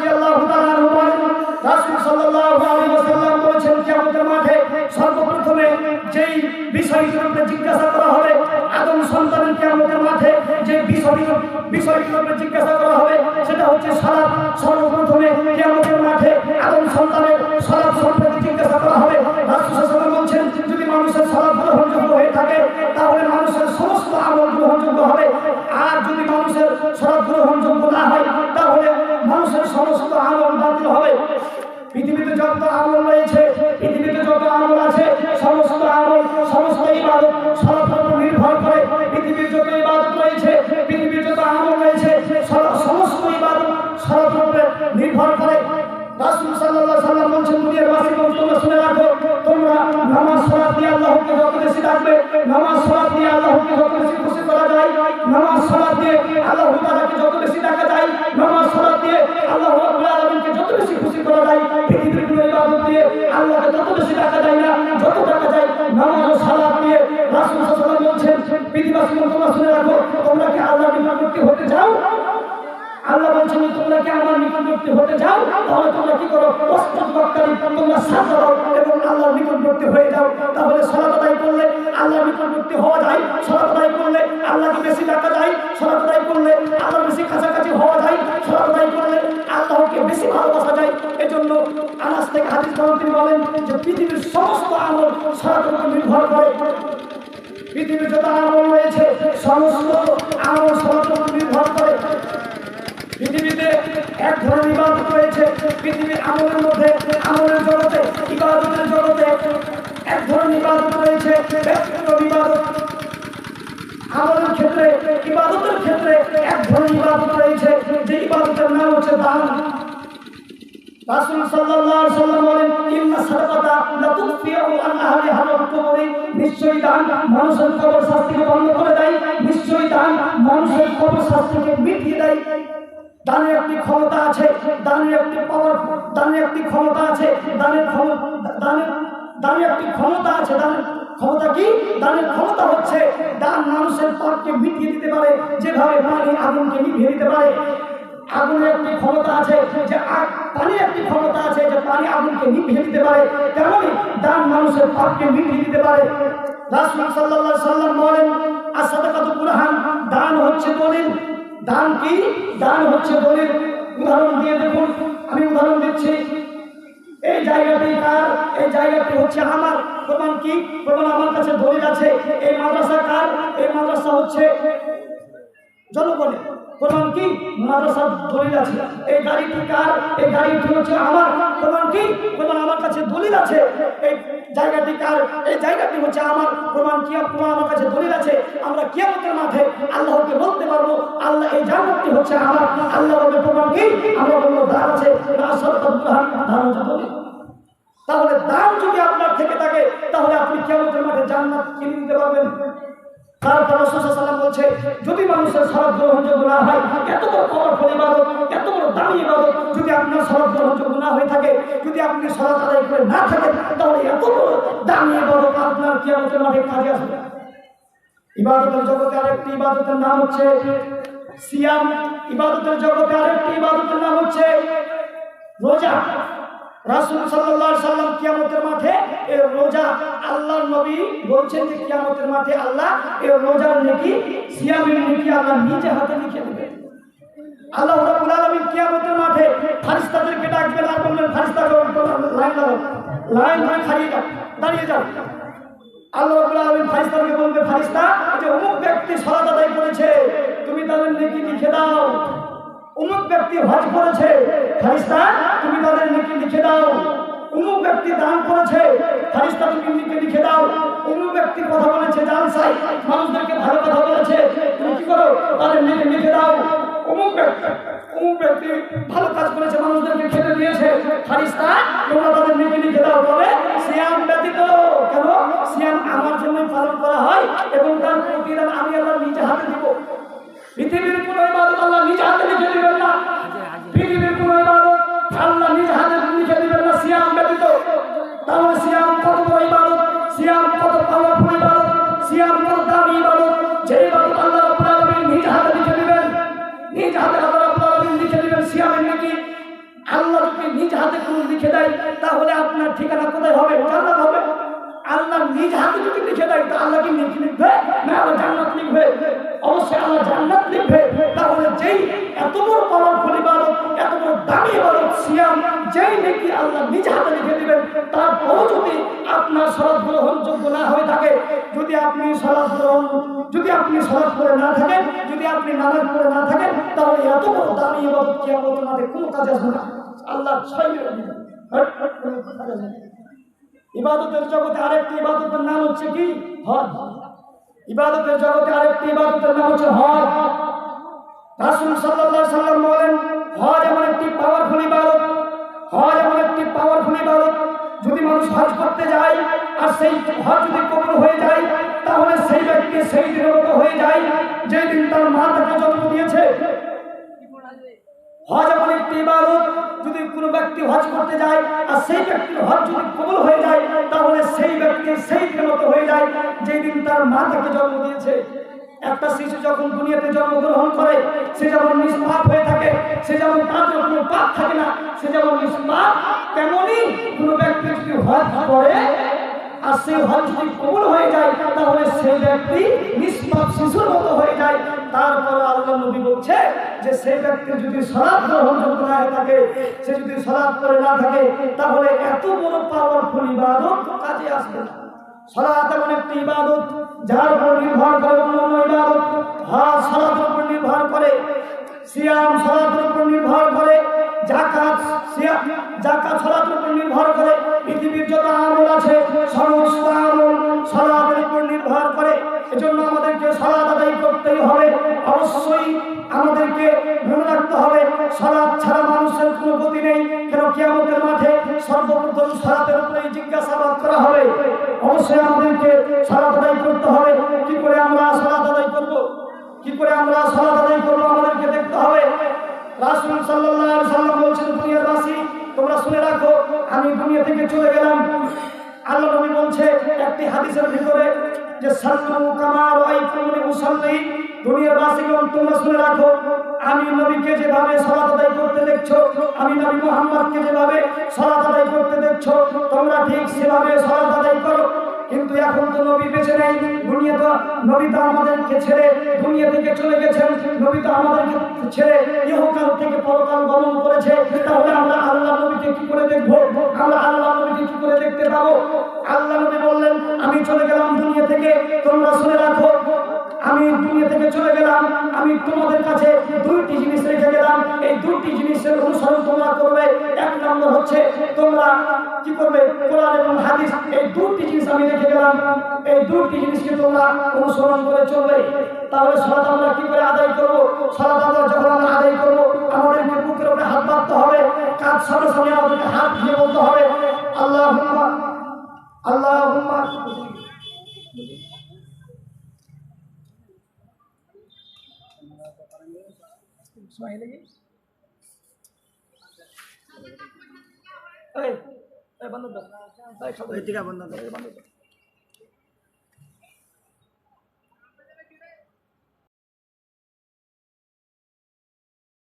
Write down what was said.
রাদিয়াল্লাহু তাআলা আনহু বলেন, রাসূল সাল্লাল্লাহু আলাইহি ওয়াসাল্লাম বলেছেন, কিয়ামতের মাঠে সর্বপ্রথমে যেই বিষয়টির উপরে জিজ্ঞাসা করা হবে, আদম সন্তানের কিয়ামতের মাঠে যে বিষয়টির উপরে জিজ্ঞাসা করা হবে সেটা হচ্ছে সালাত। সর্বপ্রথমে কিয়ামতের মাঠে আদম সন্তানের সালাত সম্পর্কে জিজ্ঞাসা করা হবে। রাসূল সাল্লাল্লাহু আলাইহি ওয়াসাল্লাম বলেছেন, যদি মানুষের সালাত গ্রহণযোগ্য হয়ে থাকে তাহলে মানুষের সমস্ত আমল গ্রহণযোগ্য হবে, আর যদি মানুষের সালাত গ্রহণযোগ্য না হয় তাহলে মানুষের সমস্ত আমল বাতিল হবে। পৃথিবীতে যত আমল রয়েছে, পৃথিবীতে যত আমল আছে, সমস্ত আমল, সমস্ত ইবাদত সালাতের উপর নির্ভর করে। পৃথিবীর যত ইবাদত রয়েছে, পৃথিবীর যত আমল রয়েছে, সমস্ত ইবাদত সালাতের উপর নির্ভর করে। রাসূল সাল্লাল্লাহু আলাইহি ওয়াসাল্লাম বলেছেন, দুনিয়ার বাসীগণ তোমরা শুনে রাখো, তোমরা নামাজ সালাত দিয়ে আল্লাহকে যত বেশি ডাকবে, নামাজ সালাত দিয়ে আল্লাহকে যত বেশি খুশি করা যায়, নামাজ সালাত দিয়ে আল্লাহ তাআলাকে যত বেশি ডাকা যায়, নামাজ সালাত দিয়ে আল্লাহ রাব্বুল আলামিনকে যত বেশি খুশি করা যায়, পৃথিবীর কোনো ইবাদত দিয়ে আল্লাহকে তত বেশি ডাকা যায় না যত ডাকা যায় নামাজ ও সালাত দিয়ে। রাসূল সাল্লাল্লাহু আলাইহি ওয়াসাল্লাম বলেছেন, পৃথিবীবাসীগণ তোমরা শুনে রাখো, তোমরা কি আল্লাহর নিকটবর্তী হতে চাও? আল্লাহ বলছেন, তোমরা কি আমার নিকটবর্তী হতে চাও? তাহলে তোমরা কি করো? তোমরা সাজদা দাও এবং আল্লাহর নিকটবর্তী হয়ে যাও। তাহলে সালাত আদায় করলে আল্লাহর নিকটবর্তী হওয়া যায়, সালাত আদায় করলে আল্লাহকে বেশি ডাকা যায়, সালাত আদায় করলে আল্লাহর বেশি কাছাকাছি হওয়া যায়, সালাত আদায় করলে আল্লাহকে বেশি ভালোবাসা যায়। এজন্য আনাস থেকে হাদিস তিনি বলেন যে পৃথিবীর সমস্ত আমল সালাতের উপর নির্ভর করে। পৃথিবীর যত আমল রয়েছে সমস্ত আমল সালাতের উপর নির্ভর করে। পৃথিবীতে এক ধরনের ইবাদত রয়েছে, পৃথিবীর আমলের মধ্যে, আমলের জগতে, ইবাদতের জগতে এক ধরনের ইবাদত রয়েছে, ব্যক্তিগত ইবাদত। আমলের ক্ষেত্রে, ইবাদতের ক্ষেত্রে এক ধরনের ইবাদত রয়েছে, যে ইবাদতের নাম হচ্ছে দান। রাসূল সাল্লাল্লাহু আলাইহি ওয়াসাল্লাম বলেন, ইন্না সাদাকাতা লা তুফিউ আন আহলিহা আল-কুবুরি, নিশ্চয়ই দান মানুষের কবর শাস্তিকে বন্ধ করে দেয়, নিশ্চয়ই দান মানুষের কবর শাস্তিকে মিটিয়ে দেয়। দানের একটি ক্ষমতা আছে, দানের একটি পাওয়ার, দানের একটি ক্ষমতা আছে, দানের একটি ক্ষমতা আছে। দানের ক্ষমতা কি? দানের ক্ষমতা হচ্ছে দান মানুষের পাপকে মিটিয়ে দিতে পারে, যেভাবে পানি আগুনকে নিভিয়ে দিতে পারে। আগুনের একটি ক্ষমতা আছে যে পানির একটি ক্ষমতা আছে যে পানি আগুনকে নিভিয়ে দিতে পারে, তেমনি দান মানুষের পাপকে মিটিয়ে দিতে পারে। রাসূল সাল্লাল্লাহু আলাইহি ওয়াসাল্লাম বলেন, আস-সাদাকাতু বুরহান, দান হচ্ছে দলিল। দান কি? দান হচ্ছে দলিল। উদাহরণ দিয়ে দেখুন, আমি উদাহরণ দিচ্ছি। এই জায়গাটি কার? এই জায়গাটি হচ্ছে আমার। প্রমাণ কি? প্রমাণ আমার কাছে দলিল আছে। এই মাদ্রাসা কার? এই মাদ্রাসা হচ্ছে জনগণের। প্রমাণ কি? মাদ্রাসার দলিল আছে। এই গাড়িটি কার? এই গাড়িটি হচ্ছে আমার। প্রমাণ কি? প্রমাণ আমার কাছে দলিল আছে। এই জায়গাটি কার? এই জায়গাটি হচ্ছে আমার। প্রমাণ কি? প্রমাণ আমার কাছে দলিল আছে। আমরা কিয়ামতের মাঠে আল্লাহকে বলতে পারবো, আল্লাহ এই জান্নাতটি হচ্ছে আমার। আল্লাহ বলবে, প্রমাণ কি? আমরা বলবো দান আছে। তাহলে দান যদি আপনার থেকে থাকে তাহলে আপনি কিয়ামতের মাঠে জান্নাত কিনে নিতে পারবেন। তারপর রাসূল সাল্লাল্লাহু আলাইহি ওয়াসাল্লাম বলছে, যদি মানুষের সালাত গ্রহণযোগ্য না হয়, এত বড় পাওয়ারফুল ইবাদত, এত বড় দামি ইবাদত যদি আপনার সালাত গ্রহণযোগ্য না হয়ে থাকে, যদি আপনি সালাত আদায় করে না থাকেন, তাহলে এত বড় দামি ইবাদত আপনার কিয়ামতের মাঠে কাজে আসবে। ইবাদতের জগতে আরেকটি ইবাদতের নাম হচ্ছে সিয়াম। ইবাদতের জগতে আরেকটি ইবাদতের নাম হচ্ছে রোজা। রাসূল সাল্লাল্লাহু আলাইহি ওয়াসাল্লাম কিয়ামতের মাঠে এই রোজা, আল্লাহর নবী বলছেন যে কিয়ামতের মাঠে আল্লাহ এই রোজার নেকি, সিয়ামের নেকি আল্লাহ নিজে হাতে লিখে দেবেন। আল্লাহ রাব্বুল আলামিন কিয়ামতের মাঠে ফেরেশতাদেরকে ডাকবেন আর বলবেন, ফেরেশতাগণ লাইন দাও, লাইন ধরে দাঁড়িয়ে যাও। আল্লাহ রাব্বুল আলামিন ফেরেশতাদেরকে বলবে, ফেরেশতা যে অমুক ব্যক্তি সালাত আদায় করেছে, তুমি তাদের নেকি লিখে দাও। অমুক ব্যক্তি হজ করেছে, ফেরেশতা তুমি তাদের নেকি লিখে দাও। অমুক ব্যক্তি দান করেছে, ফেরেশতা তুমি নেকি লিখে দাও। অমুক ব্যক্তি কথা বলেছে জালসায়, মানুষদেরকে ভালো কথা বলেছে, তুমি কি করো? তাদের নেকি লিখে দাও। অমুক ব্যক্তি ভালো কাজ করেছে, মানুষদেরকে খেতে দিয়েছে, ফেরেশতা তোমরা তাদের নেকি লিখে দাও। তবে সিয়াম ব্যতীত, কেন? সিয়াম আমার জন্যই পালন করা হয় এবং তার প্রতিদান আমি আল্লাহ নিজে হাতে দিব। পৃথিবীর কোন ইবাদত আল্লাহ নিজে হাতে লিখে দিবেন না। পৃথিবীর কোন ইবাদত আল্লাহ নিজে হাতে লিখে দিবেন না সিয়াম ব্যতীত। তাহলে সিয়াম কত বড় ইবাদত, সিয়াম কত পাওয়ারফুল ইবাদত, সিয়াম কত দামি ইবাদত, যে ইবাদত আল্লাহ রাব্বুল আলামিন নিজে হাতে লিখে দিবেন, নিজে হাতে আল্লাহ রাব্বুল আলামিন লিখে দিবেন সিয়ামের নেকি। নিজ হাতে কোনো লিখে দেয় তাহলে আপনার ঠিকানা কোথায় হবে? জান্নাত হবে। আল্লাহ নিজ হাতে যদি লিখে দেয় তো আল্লাহ কি নেকি লিখবে না আল্লাহ জান্নাত লিখবে? অবশ্যই আল্লাহ জান্নাত লিখবে। তাহলে যেই এত বড় পাওয়ারফুল ইবাদত, এত বড় দামি ইবাদত সিয়াম, যেই নেকি আল্লাহ নিজ হাতে লিখে দিবেন, তারপরও যদি আপনার সালাত গ্রহণযোগ্য না হয়ে থাকে, যদি আপনি সালাত পড়ে না থাকেন, যদি আপনি নামাজ পড়ে না থাকেন, তাহলে এত বড় দামি ইবাদত কিয়ামতের মাঠে কোনো কাজে আসবে না। আল্লাহ ছয় মেরে দিবেন। ইবাদতের জগতে আরেকটি ইবাদতের নাম হচ্ছে কি? হজ। ইবাদতের জগতে আরেকটি ইবাদতের নাম হচ্ছে হজ। রাসূল সাল্লাল্লাহু আলাইহি সাল্লাম বলেন, হজ এমন একটি পাওয়ারফুল ইবাদত, হজ এমন একটি পাওয়ারফুল ইবাদত, যদি মানুষ হজ করতে যায় আর সেই হজ যদি কবুল হয়ে যায়, তাহলে সেই ব্যক্তি সেই দিনের মতো হয়ে যায় যেই দিন তার মা তাকে জন্ম দিয়েছে। হজ এমন একটি ইবাদত, যদি কোনো ব্যক্তি হজ করতে যায় আর সেই ব্যক্তির হজ যদি কবুল হয়ে যায়, তাহলে সেই ব্যক্তি সেই দিনের মতো হয়ে যায় যেই দিন তার মা তাকে জন্ম দিয়েছে। একটা শিশু যখন দুনিয়াতে জন্মগ্রহণ করে, সে যেমন নিষ্পাপ হয়ে থাকে, সে যেমন তার কোনো পাপ থাকে না, সে যেমন নিষ্পাপ, তেমনই কোনো ব্যক্তি যদি হজ করে আর সেই হজ যদি কবুল হয়ে যায়, তাহলে সেই ব্যক্তি নিষ্পাপ শিশুর মতো হয়ে যায়। তারপরে আল্লাহ নবী বলছে যে সেই ব্যক্তি যদি সালাত গ্রহণযোগ্য না হয়ে থাকে, সে যদি সালাত করে না থাকে, তাহলে এত বড় পাওয়ারফুল ইবাদত কাজে আসবে না। সালাত এমন একটি ইবাদত যার উপর নির্ভর করে অন্যান্য ইবাদত। হজ সালাতের উপর নির্ভর করে, সিয়াম সালাতের উপর নির্ভর করে, যাকাত সালাতের উপর নির্ভর করে, পৃথিবীর যত আমল আছে সমস্ত আমল সালাতের উপর নির্ভর করে। এজন্য আমাদেরকে সালাত আদায় করতেই হবে। অবশ্যই আমাদেরকে মনে রাখতে হবে সালাত ছাড়া মানুষের কোনো গতি নেই। কেন কিয়ামতের মাঠে সর্বপ্রথম সালাতের উপরেই জিজ্ঞাসাবাদ করা হবে। অবশ্যই আমাদেরকে সালাত আদায় করতে হবে। কি করে আমরা সালাত আদায় করব? কি করে আমরা সালাত আদায় করব? আমাদেরকে দেখতে হবে। রাসূল সাল্লাল্লাহু আলাইহি সাল্লাম বলেছেন, দুনিয়াবাসী তোমরা শুনে রাখো, আমি দুনিয়া থেকে চলে গেলাম। আল্লাহ নবী বলছে একটি হাদিসের ভিতরে যে সাল্লু কামা রাআইতুমুনি উসাল্লি, দুনিয়াবাসীগণ তোমরা শুনে রাখো, আমি নবীকে যেভাবে সালাত আদায় করতে দেখছো, আমি নবী মুহাম্মদকে যেভাবে সালাত আদায় করতে দেখছো, তোমরা ঠিক সেভাবে সালাত আদায় করো। কিন্তু এখন তো নবী বেঁচে নেই, নবী তো আমাদেরকে ছেড়ে দুনিয়া থেকে চলে গেছেন, নবী তো আমাদেরকে ছেড়ে ইহকাল থেকে পরকাল গমন করেছে। তাহলে আমরা আল্লাহ নবীকে কি করে দেখবো? আমরা আল্লাহ নবীকে কি করে দেখতে পাবো? আল্লাহ নবী বললেন, আমি চলে গেলাম দুনিয়া থেকে, তোমরা শুনে রাখো, আমি দুনিয়া থেকে চলে গেলাম, আমি তোমাদের কাছে দুইটি জিনিস রেখে গেলাম। এই দুইটি জিনিসের অনুসরণ তোমরা করবে। এক নম্বর হচ্ছে তোমরা কি করবে? কোরআন এবং হাদিস, এই দুইটি জিনিস আমি রেখে গেলাম, এই দুইটি জিনিসকে তোমরা অনুসরণ করে চলবে। তাহলে সালাত আমরা কি করে আদায় করবো? সালাত আমরা যখন আমরা আদায় করবো, আমাদেরকে বুকের উপরে হাত বাঁধতে হবে, কাজ সামনে সামনে আমাদেরকে হাত দিয়ে বলতে হবে আল্লাহুম্মা আল্লাহুম্মা। এই বন্ধ দাও, এই বন্ধ দাও।